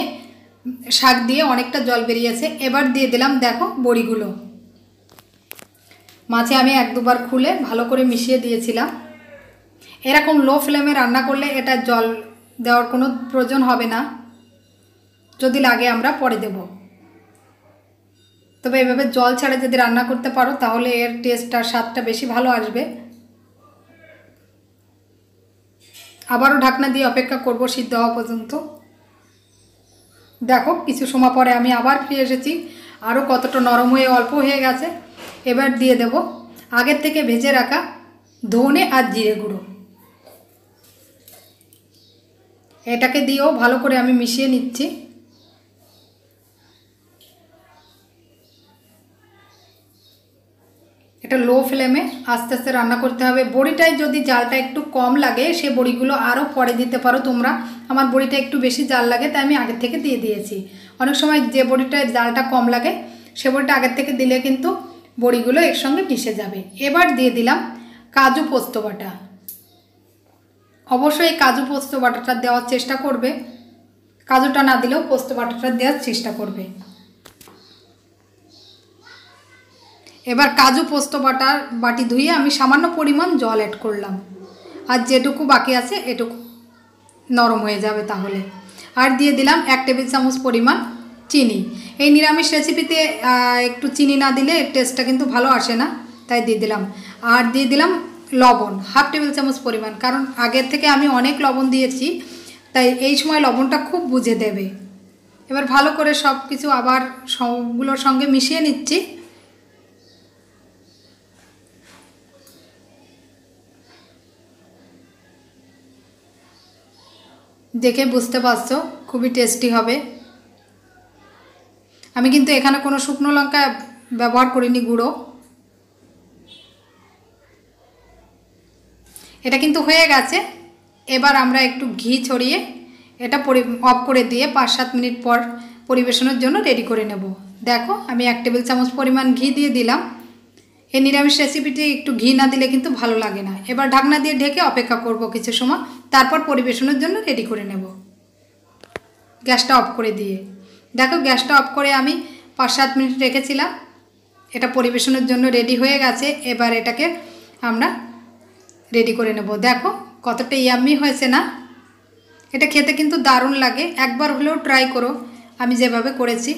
শাক দিয়ে অনেকটা জল বেরিয়েছে। এবার দিয়ে দিলাম দেখো বড়িগুলো। মাছে আমি 1-2 বার খুলে ভালো করে মিশিয়ে দিয়েছিলাম। এরকম লো ফ্লেমে রান্না করলে এটা জল দেওয়ার কোনো প্রয়োজন হবে না, যদি লাগে আমরা পরে দেব। তবে এভাবে জল ছাড়া যদি রান্না করতে পারো তাহলে এর টেস্ট আর স্বাদটা বেশি ভালো আসবে। আবারও ঢাকনা দিয়ে অপেক্ষা করব সিদ্ধ হওয়া পর্যন্ত। দেখো কিছু সময় পরে আমি আবার ফিরে এসেছি। আরও কতটা নরম হয়ে অল্প হয়ে গেছে। এবার দিয়ে দেব আগের থেকে ভেজে রাখা ধনে আর জিরে গুঁড়ো। এটাকে দিয়েও ভালো করে আমি মিশিয়ে নিচ্ছি। এটা লো ফ্লেমে আস্তে আস্তে রান্না করতে হবে। বড়িটায় যদি জালটা একটু কম লাগে সে বড়িগুলো আরও পরে দিতে পারো তোমরা। আমার বড়িটা একটু বেশি জাল লাগে তাই আমি আগের থেকে দিয়ে দিয়েছি। অনেক সময় যে বড়িটায় জালটা কম লাগে সে বড়িটা আগের থেকে দিলে কিন্তু বড়িগুলো একসঙ্গে মিশে যাবে। এবার দিয়ে দিলাম কাজু পোস্ত বাটা। অবশ্যই কাজু পোস্ত বাটাটা দেওয়ার চেষ্টা করবে, কাজুটা না দিলেও পোস্ত বাটাটা দেওয়ার চেষ্টা করবে। এবার কাজু পোস্ত বাটি ধুয়ে আমি সামান্য পরিমাণ জল অ্যাড করলাম। আর যেটুকু বাকি আছে এটুকু নরম হয়ে যাবে তাহলে। আর দিয়ে দিলাম 1 টেবিল চামচ পরিমাণ চিনি। এই নিরামিষ রেসিপিতে একটু চিনি না দিলে টেস্টটা কিন্তু ভালো আসে না, তাই দিয়ে দিলাম। আর দিয়ে দিলাম লবণ 1/2 টেবিল চামচ পরিমাণ, কারণ আগের থেকে আমি অনেক লবণ দিয়েছি, তাই এই সময় লবণটা খুব বুঝে দেবে। এবার ভালো করে সব কিছু আবার সবগুলোর সঙ্গে মিশিয়ে নিচ্ছি। দেখে বুঝতে পারছো খুবই টেস্টি হবে। আমি কিন্তু এখানে কোনো শুকনো লঙ্কা ব্যবহার করিনি, গুঁড়ো। এটা কিন্তু হয়ে গেছে। এবার আমরা একটু ঘি ছড়িয়ে এটা অফ করে দিয়ে 5-7 মিনিট পর পরিবেশনের জন্য রেডি করে নেব। দেখো আমি 1 টেবিল চামচ পরিমাণ ঘি দিয়ে দিলাম। এই নিরামিষ রেসিপিটি একটু ঘি না দিলে কিন্তু ভালো লাগে না। এবার ঢাকনা দিয়ে ঢেকে অপেক্ষা করব কিছু সময়, তারপর পরিবেশনের জন্য রেডি করে নেব গ্যাসটা অফ করে দিয়ে। দেখো গ্যাসটা অফ করে আমি 5-7 মিনিট রেখেছিলাম। এটা পরিবেশনের জন্য রেডি হয়ে গেছে। এবার এটাকে আমরা রেডি করে নেব। দেখো কতটা ইয়াম্মি হয়েছে না? এটা খেতে কিন্তু দারুণ লাগে। একবার হলেও ট্রাই করো আমি যেভাবে করেছি।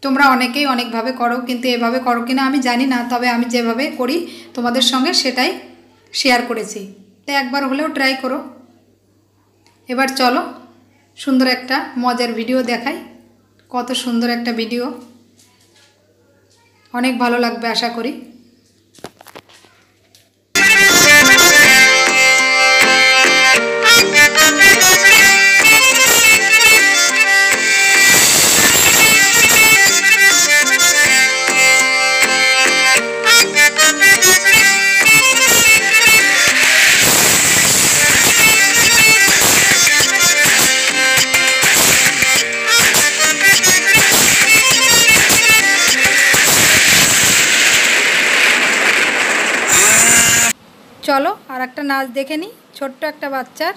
তোমরা অনেকেই অনেকভাবে করো, কিন্তু এভাবে করো কিনা আমি জানি না, তবে আমি যেভাবে করি তোমাদের সঙ্গে সেটাই শেয়ার করেছি, তাই একবার হলেও ট্রাই করো। এবার চলো সুন্দর একটা মজার ভিডিও দেখাই। কত সুন্দর একটা ভিডিও, অনেক ভালো লাগবে আশা করি। চলো আর একটা নাচ দেখে নিই, ছোট্ট একটা বাচ্চার।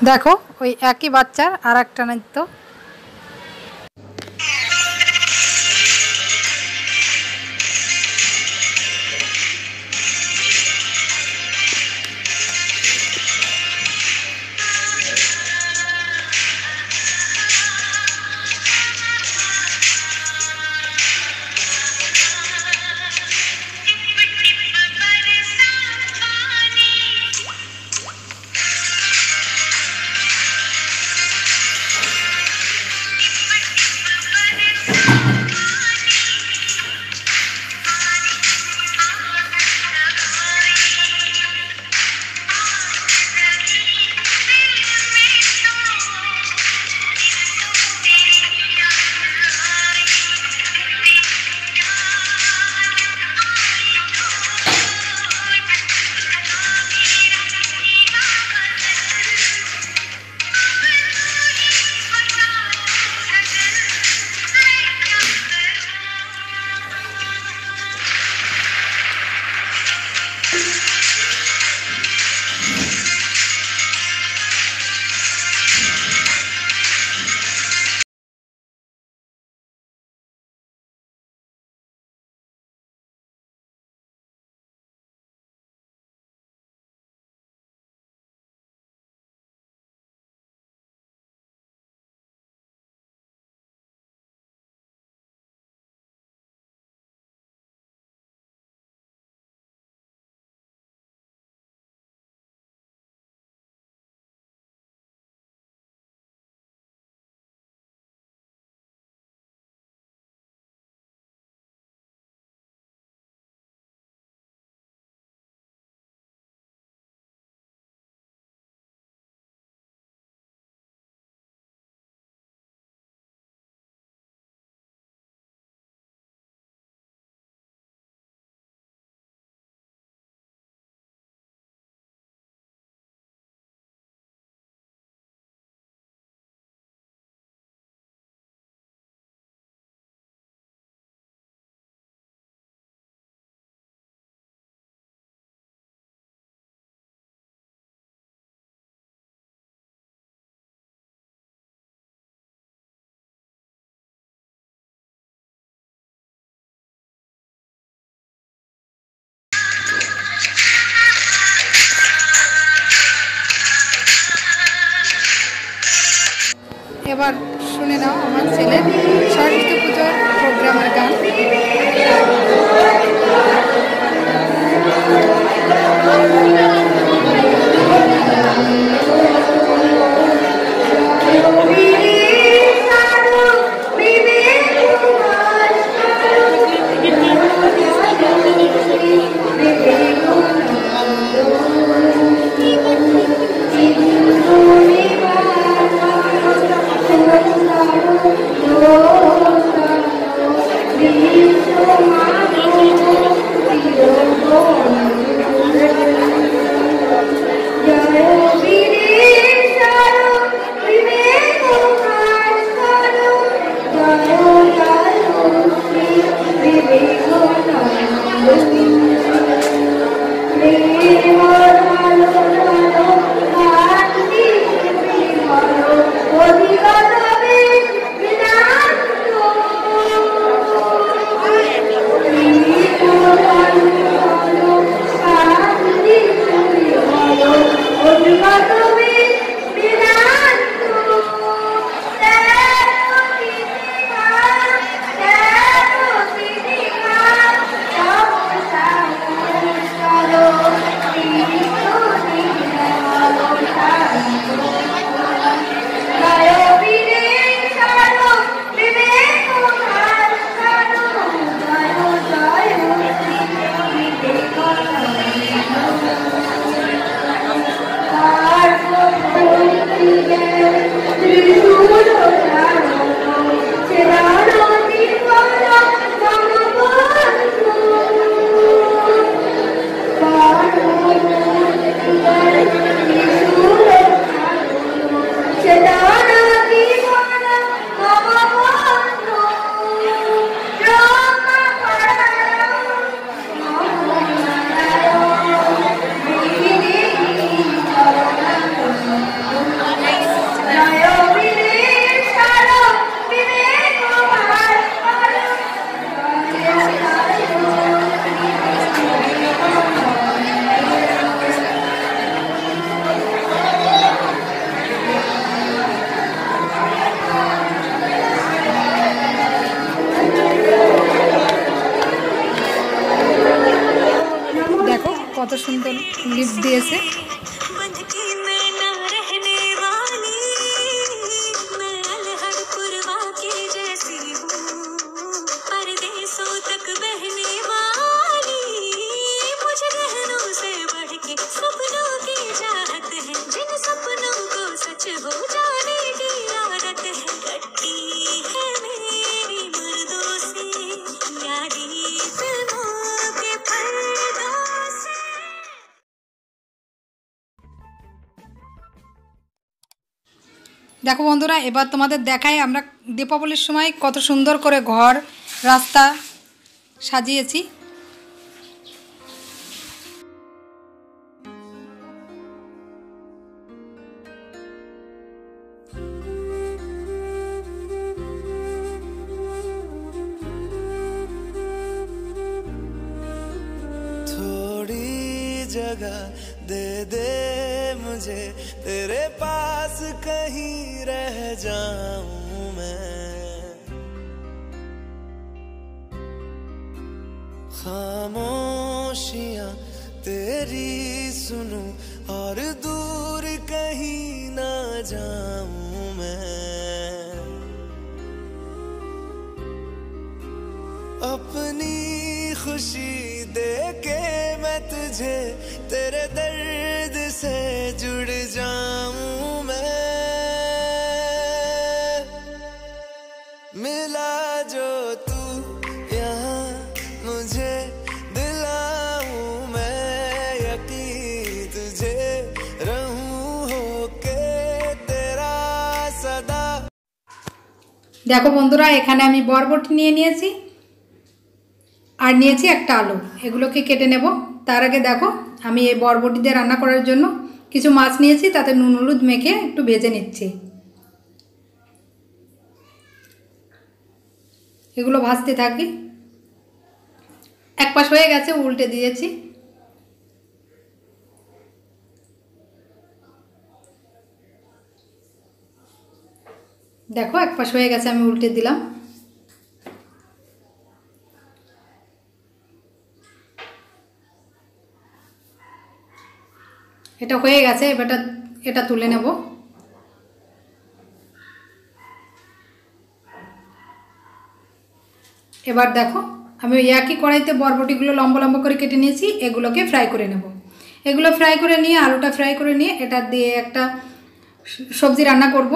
দেখো ওই একই বাচ্চার আর একটা নৃত্য। এবার শুনে নাও আমার ছেলের সরস্বতী পুজোর প্রোগ্রামের গান। জয় বীরেশ্বর গিফট দিয়েছে। দেখো বন্ধুরা, এবার তোমাদের দেখাই আমরা দীপাবলির সময় কত সুন্দর করে ঘর রাস্তা সাজিয়েছি। थोड़ी जगह दे दे मुझे, तेरे पास कहीं रह जाऊं मैं। खामोशियां तेरी सुनूं और दूर कहीं ना जाऊं मैं। अपनी खुशी दे के मैं तुझे तेरे दर्द से जुड़ जाऊं मैं। मिला जो तू यहाँ मुझे दिलाऊं मैं यकीन तुझे रहूं होके तेरा सदा। দেখো বন্ধুরা, এখানে আমি বরবটি নিয়েছি আর নিয়েছি একটা আলু, এগুলোকে কেটে নেব। তার আগে দেখো আমি এই বরবটি দিয়ে রান্না করার জন্য কিছু মাছ নিয়েছি, তাতে নুন হলুদ মেখে একটু ভেজে নিচ্ছি। এগুলো ভাজতে থাকি। এক পাশ হয়ে গেছে, উল্টে দিয়েছি। দেখো এক পাশ হয়ে গেছে, আমি উল্টে দিলাম। এটা হয়ে গেছে, এবার এটা তুলে নেব। এবার দেখো আমি একই কড়াইতে বরবটিগুলো লম্বা লম্বা করে কেটে নিয়েছি, এগুলোকে ফ্রাই করে নেব। এগুলো ফ্রাই করে নিয়ে আলুটা ফ্রাই করে নিয়ে এটা দিয়ে একটা সবজি রান্না করব।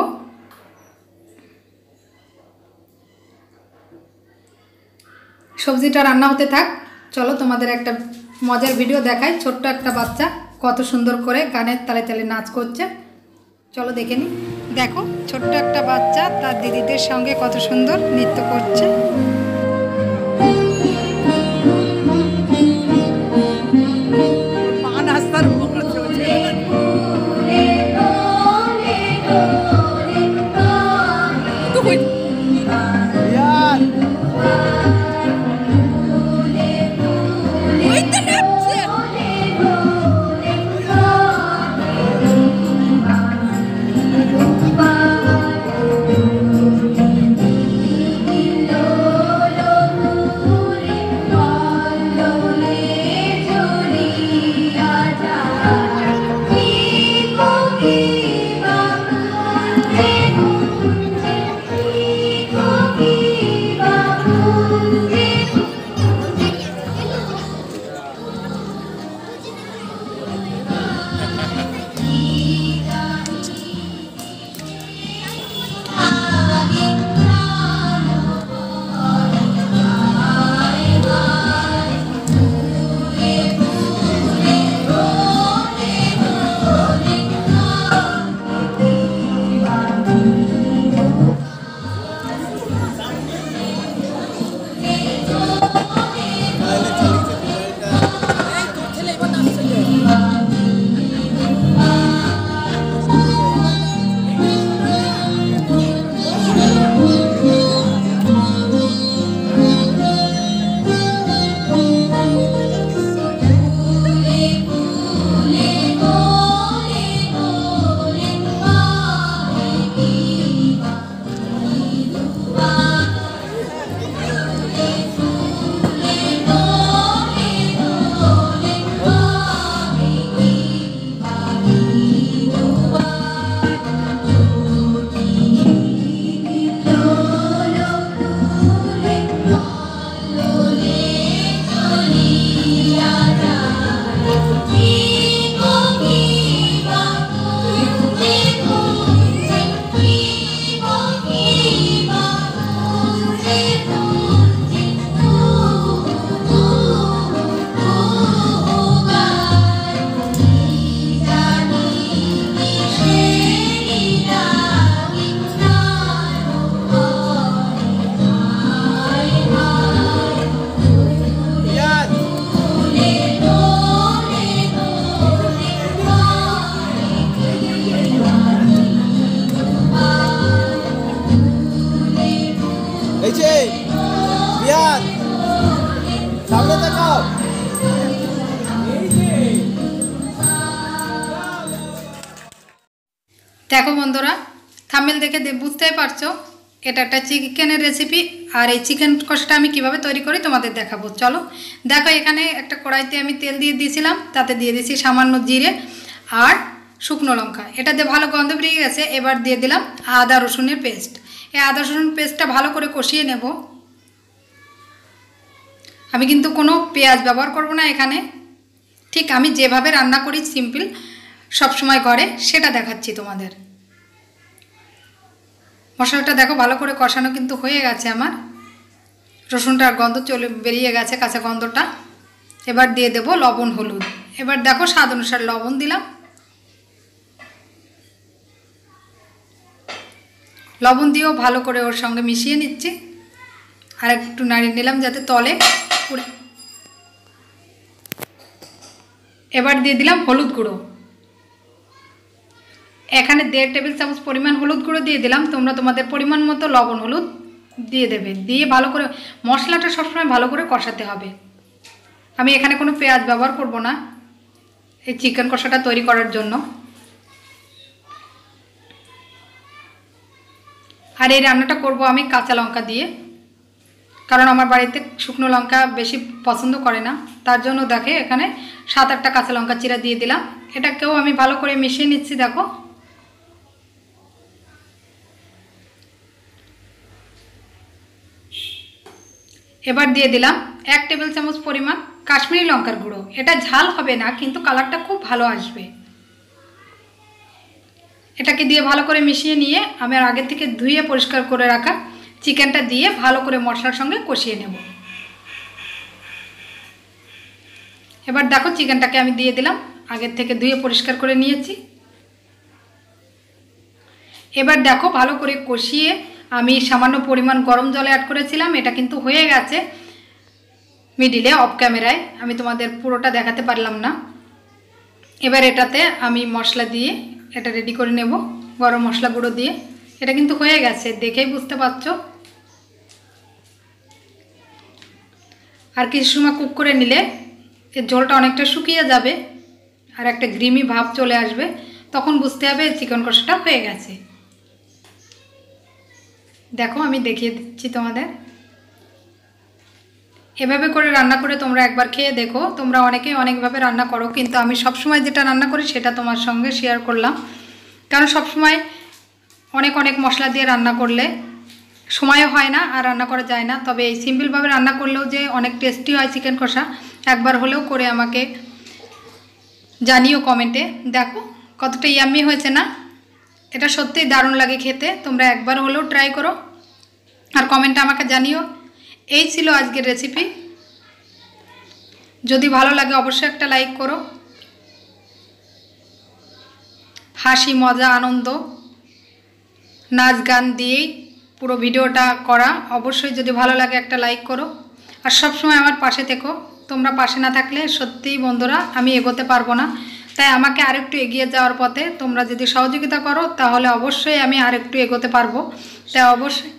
সবজিটা রান্না হতে থাক, চলো তোমাদের একটা মজার ভিডিও দেখাই। ছোট্ট একটা বাচ্চা কত সুন্দর করে গানের তালে তালে নাচ করছে, চলো দেখে নি। দেখো ছোট্ট একটা বাচ্চা তার দিদিদের সঙ্গে কত সুন্দর নৃত্য করছে। দেখো বন্ধুরা, থাম্বনেল দেখে বুঝতেই পারছো এটা একটা চিকেনের রেসিপি। আর এই চিকেন কষাটা আমি কিভাবে তৈরি করি তোমাদের দেখাবো। চলো দেখো, এখানে একটা কড়াইতে আমি তেল দিয়ে দিয়েছিলাম, তাতে দিয়ে দিয়েছি সামান্য জিরে আর শুকনো লঙ্কা। এটা দিয়ে ভালো গন্ধ বেরিয়ে গেছে। এবার দিয়ে দিলাম আদা রসুনের পেস্ট। এই আদা রসুন পেস্টটা ভালো করে কষিয়ে নেব। আমি কিন্তু কোনো পেঁয়াজ ব্যবহার করব না এখানে, ঠিক আমি যেভাবে রান্না করি সিম্পল সবসময় ঘরে, সেটা দেখাচ্ছি তোমাদের। মশলাটা দেখো ভালো করে কষানো কিন্তু হয়ে গেছে আমার। রসুনটার গন্ধ বেরিয়ে গেছে, কাঁচা গন্ধটা। এবার দিয়ে দেব লবণ হলুদ। এবার দেখো স্বাদ অনুসারে লবণ দিলাম। লবণ দিয়েও ভালো করে ওর সঙ্গে মিশিয়ে নিচ্ছি। আর একটু নাড়িয়ে নিলাম যাতে তলে পুড়ে। এবার দিয়ে দিলাম হলুদ গুঁড়ো। এখানে 1.5 টেবিল চামচ পরিমাণ হলুদ গুঁড়ো দিয়ে দিলাম। তোমরা তোমাদের পরিমাণ মতো লবণ হলুদ দিয়ে দেবে। দিয়ে ভালো করে মশলাটা সবসময় ভালো করে কষাতে হবে। আমি এখানে কোনো পেঁয়াজ ব্যবহার করব না এই চিকেন কষাটা তৈরি করার জন্য। আর এই রান্নাটা করব আমি কাঁচা লঙ্কা দিয়ে, কারণ আমার বাড়িতে শুকনো লঙ্কা বেশি পছন্দ করে না। তার জন্য দেখে এখানে 7-8টা কাঁচা লঙ্কা চিরা দিয়ে দিলাম। এটাকেও আমি ভালো করে মিশিয়ে নিচ্ছি। দেখো এবার দিয়ে দিলাম 1 টেবিল চামচ পরিমাণ কাশ্মীরি লঙ্কার গুঁড়ো। এটা ঝাল হবে না, কিন্তু কালারটা খুব ভালো আসবে। এটাকে দিয়ে ভালো করে মিশিয়ে নিয়ে আমি আগে থেকে ধুয়ে পরিষ্কার করে রাখা চিকেনটা দিয়ে ভালো করে মশলার সঙ্গে কষিয়ে নেব। এবার দেখো চিকেনটাকে আমি দিয়ে দিলাম, আগের থেকে ধুয়ে পরিষ্কার করে নিয়েছি। এবার দেখো ভালো করে কষিয়ে আমি সামান্য পরিমাণ গরম জল অ্যাড করেছিলাম। এটা কিন্তু হয়ে গেছে মিডিলে, অফ ক্যামেরায় আমি তোমাদের পুরোটা দেখাতে পারলাম না। এবার এটাতে আমি মশলা দিয়ে এটা রেডি করে নেব, গরম মশলা গুঁড়ো দিয়ে। এটা কিন্তু হয়ে গেছে, দেখেই বুঝতে পারছো। আর কিছু সময় কুক করে নিলে এর ঝোলটা অনেকটা শুকিয়ে যাবে আর একটা গ্রিমি ভাব চলে আসবে। তখন বুঝতে হবে চিকেন কষাটা হয়ে গেছে। দেখো আমি দেখিয়ে দিচ্ছি তোমাদের। এভাবে করে রান্না করে তোমরা একবার খেয়ে দেখো। তোমরা অনেকেই অনেকভাবে রান্না করো, কিন্তু আমি সবসময় যেটা রান্না করি সেটা তোমার সঙ্গে শেয়ার করলাম। কারণ সবসময় অনেক অনেক মশলা দিয়ে রান্না করলে সময়ও হয় না আর রান্না করা যায় না। তবে এই সিম্পলভাবে রান্না করলেও যে অনেক টেস্টি হয় চিকেন কষা, একবার হলেও করে আমাকে জানিও কমেন্টে। দেখো কতটা ইয়াম্মি হয়েছে না? এটা সত্যিই দারুণ লাগে খেতে। তোমরা একবার হলেও ট্রাই করো আর কমেন্টে আমাকে জানিও। এই ছিল আজকের রেসিপি। যদি ভালো লাগে অবশ্যই একটা লাইক করো। হাসি মজা আনন্দ নাচ গান দিয়েই পুরো ভিডিওটা করা। অবশ্যই যদি ভালো লাগে একটা লাইক করো আর সবসময় আমার পাশে থেকো। তোমরা পাশে না থাকলে সত্যিই বন্ধুরা আমি এগোতে পারবো না। তাই আমাকে আরেকটু এগিয়ে যাওয়ার পথে তোমরা যদি সহযোগিতা করো তাহলে অবশ্যই আমি আরেকটু এগোতে পারবো। তাই অবশ্যই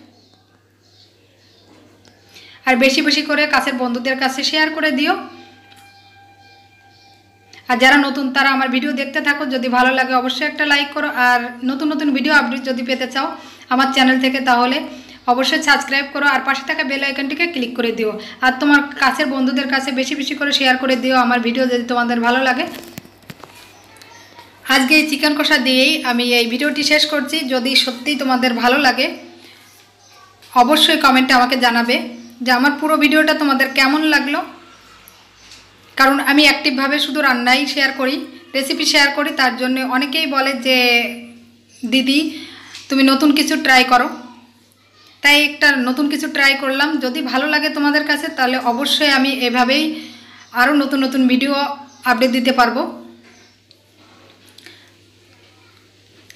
আর বেশি বেশি করে কাছের বন্ধুদের কাছে শেয়ার করে দিও। আর যারা নতুন তারা আমার ভিডিও দেখতে থাকো, যদি ভালো লাগে অবশ্যই একটা লাইক করো। আর নতুন নতুন ভিডিও আপডেট যদি পেতে চাও আমার চ্যানেল থেকে তাহলে অবশ্যই সাবস্ক্রাইব করো আর পাশে থাকা বেল আইকনটিকে ক্লিক করে দিও। আর তোমার কাছের বন্ধুদের কাছে বেশি বেশি করে শেয়ার করে দিও আমার ভিডিও যদি তোমাদের ভালো লাগে। আজকে এই চিকেন কষা দিয়েই আমি এই ভিডিওটি শেষ করছি। যদি সত্যিই তোমাদের ভালো লাগে অবশ্যই কমেন্টে আমাকে জানাবে যে আমার পুরো ভিডিওটা তোমাদের কেমন লাগলো। কারণ আমি অ্যাক্টিভভাবে শুধু রান্নাই শেয়ার করি, রেসিপি শেয়ার করি। তার জন্য অনেকেই বলে যে দিদি তুমি নতুন কিছু ট্রাই করো। তাই একটা নতুন কিছু ট্রাই করলাম। যদি ভালো লাগে তোমাদের কাছে তাহলে অবশ্যই আমি এভাবেই আরও নতুন নতুন ভিডিও আপডেট দিতে পারবো।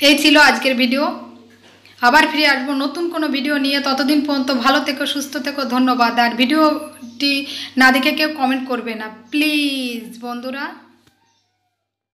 এই ছিল আজকের ভিডিও। আবার ফিরে আসবো নতুন কোনো ভিডিও নিয়ে। ততদিন পর্যন্ত ভালো থেকো, সুস্থ থেকো। ধন্যবাদ। আর ভিডিওটি না দেখে কেউ কমেন্ট করবে না প্লিজ বন্ধুরা।